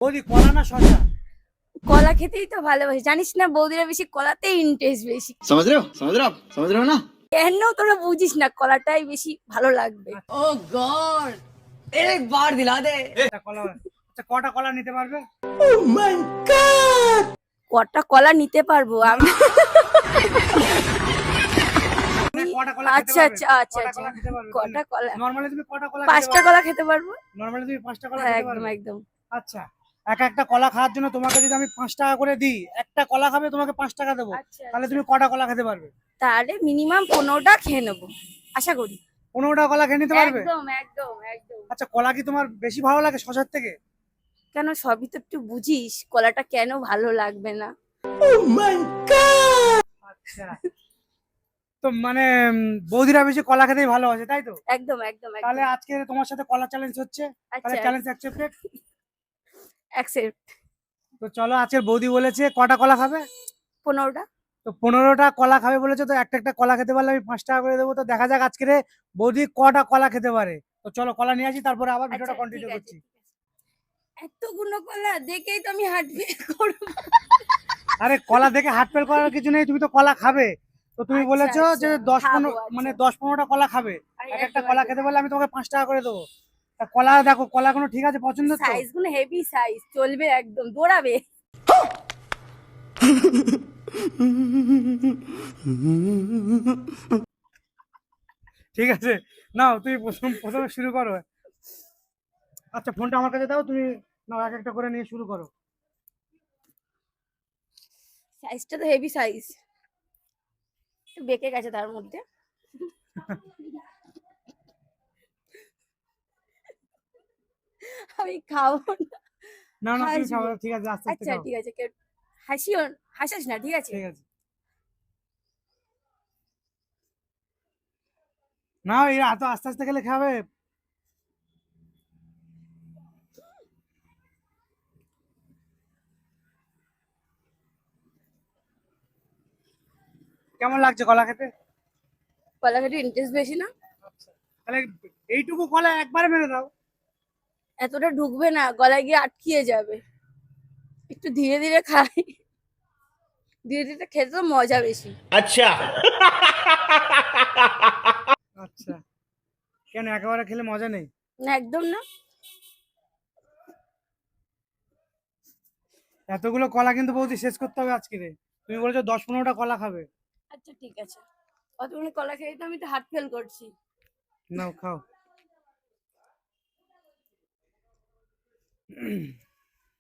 বৌদি কলা না শসা? কলা খেতেই তো ভালোবাসি, জানিস না বৌদিরা বেশি কলাতেই ইন্টারেস্ট বেশি। समझ रहे हो समझ रहे हो आप समझ रहे हो ना। কেন তোরা বুঝিস না, কলাটাই বেশি ভালো লাগবে। ओ गॉड एक बार दिला दे। কলা, আচ্ছা কটা কলা নিতে পারবে? কটা কলা নিতে পারবো আমি? কটা কলা খেতে আচ্ছা পারবে? আচ্ছা আচ্ছা কটা কলা আচ্ছা, খেতে পারবে? কটা কলা? নরমালি তুমি কটা কলা 5টা কলা খেতে পারবো। নরমালি তুমি 5টা কলা হ্যাঁ খেতে একদম পারবে? একদম। আচ্ছা, একটা কলা খাওয়ার জন্য তোমাকে যদি আমি 5 টাকা করে দিই, একটা কলা খাবে তোমাকে 5 টাকা দেবো, আচ্ছা তাহলে তুমি কটা কলা খেতে পারবে? তাহলে মিনিমাম 15টা খেয়ে নেবো আশা করি। 15টা কলা খেয়ে নিতে পারবে? একদম একদম একদম। আচ্ছা, কলা কি তোমার বেশি ভালো লাগে শসার থেকে? কেন, সবই তো একটু বুঝিস, কলাটা কেন ভালো লাগবে না? আচ্ছা, তো মানে বৌদিরা বেশি কলা খেতেই ভালোবাসে, তাই তো? একদম একদম তাহলে একদম। আজকে তোমার সাথে কলা চ্যালেঞ্জ হচ্ছে, তাহলে আচ্ছা চ্যালেঞ্জ অ্যাকসেপ্টেড। অ্যাকসেপ্ট। তো চলো, আজকের বৌদি বলেছে কটা কলা খাবে, 15টা। তো 15টা কলা খাবে বলেছে, তো একটা একটা কলা খেতে পারলে আমি 5 টাকা করে দেবো। তো দেখা যাক আজকে বৌদি কটা কলা খেতে পারে। তো চলো কলা নিয়ে আসি, তারপরে আবার ভিডিওটা আচ্ছা, কন্টিনিউ ঠিক আছে, করছি। ঠিক আছে। এতগুলো কলা দেখেই তো আমি হার্ট ফেল করবো। আরে কলা দেখে হার্ট ফেল করার কিছু নেই, তুমি তো কলা খাবে। তো তুমি আচ্ছা, বলেছো আচ্ছা, যে 10-15 খাবো, আচ্ছা। মানে 10-15টা কলা খাবে, আরে একটা একদম, কলা একদম। খেতে পারলে আমি তোমাকে 5 টাকা করে দেবো। তা কলা দেখো, কলা কোনো ঠিক আছে পছন্দ তো? সাইজ গুলো হেভি সাইজ, চলবে একদম, দৌড়াবে। ঠিক আছে, নাও তুমি প্রথমে শুরু করো। আচ্ছা, ফোনটা আমার কাছে দাও, তুমি নাও এক একটা করে নিয়ে শুরু করো। সাইজটা তো হেভি সাইজ, একটু বেঁকে গেছে তার মধ্যে। আমি খাবো না, না না, তুমি খাও, হাসবো। ঠিক আছে, আস্তে আস্তে আচ্ছা খাও। ঠিক আছে, হাসিও, হাসাস না, ঠিক আছে। ঠিক আছে, নাও, এই এত আস্তে আস্তে খেলে খাবে। কেমন লাগছে কলা খেতে? কলা খেতে ইন্টারেস্ট বেশি না? তাহলে এইটুকু কলা একবারে মেরে দাও। এতটা ঢুকবে না, গলায় গিয়ে আটকিয়ে যাবে। একটু ধীরে ধীরে খাই, ধীরে ধীরে খেতে তো মজা বেশি। अच्छा আচ্ছা, কেন একেবারে খেলে মজা নেই? না একদম না। এতগুলো কলা কিন্তু বৌদি শেষ করতে হবে আজকে রে। তুমি বলেছো 10-15টা কলা খাবে। আচ্ছা ঠিক আছে, অতগুলো কলা খেয়ে তো আমি তো হার্ট ফেল করছি। নাও খাও।